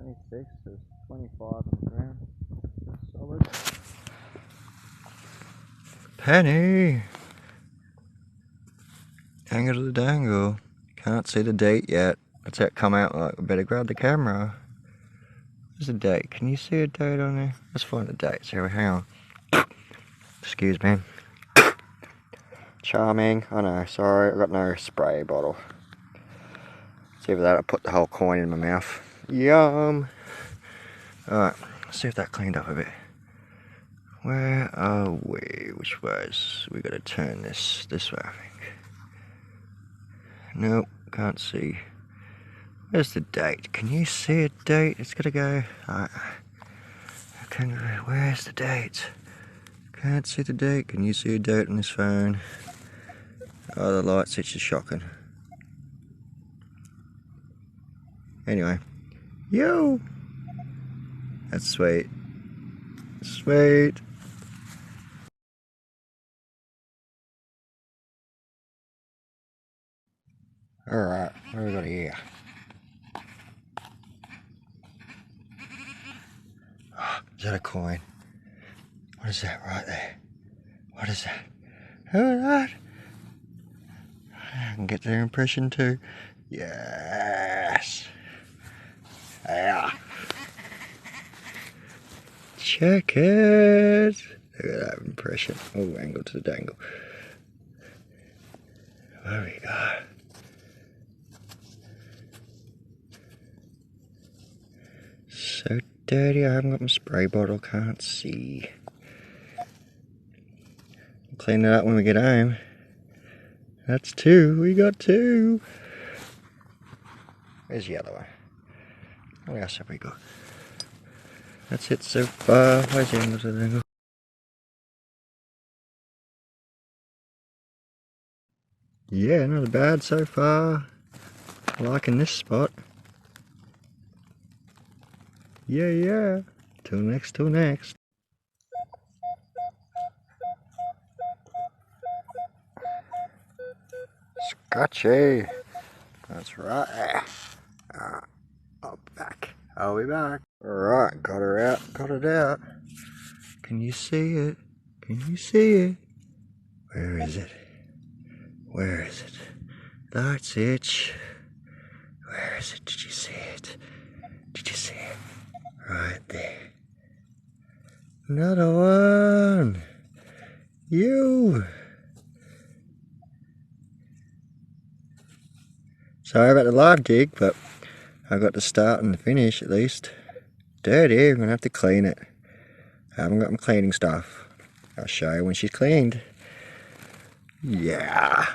26, there's 25 on the ground. Solid. Penny! Angle to the dangle. Can't see the date yet. It's that come out like, I better grab the camera. Where's the date? Can you see a date on there? Let's find the date. So hang on. Excuse me. Charming. I know, sorry, I've got no spray bottle. See if that, I put the whole coin in my mouth. Yum! Alright, let's see if that cleaned up a bit. Where are we? Which way is... we gotta turn this way, I think. Nope, can't see. Where's the date? Can you see a date? It's gotta go... alright. Where's the date? Can't see the date. Can you see a date on this phone? Oh, the light switch is shocking. Anyway. Yo! That's sweet. Sweet. Alright, what have we got here? Oh, is that a coin? What is that right there? What is that? Oh, that? I can get their impression too. Yes! Yeah. Check it! Look at that impression. Oh, angle to the dangle. There we go. So dirty, I haven't got my spray bottle, can't see. I'll clean it up when we get home. That's two, we got two. Where's the other one? What else have we got? That's it so far. Where's the angle to the angle? Yeah, not bad so far. Liking this spot. Yeah. Till next. Scotchy. That's right. I'll be back. I'll be back. Alright, got her out. Got it out. Can you see it? Can you see it? Where is it? Where is it? That's it. Where is it? Did you see it? Did you see it? Right there. Another one. You. Sorry about the live jig, but I got the start and the finish at least. Dirty, I'm gonna have to clean it. I haven't got my cleaning stuff. I'll show you when she's cleaned. Yeah.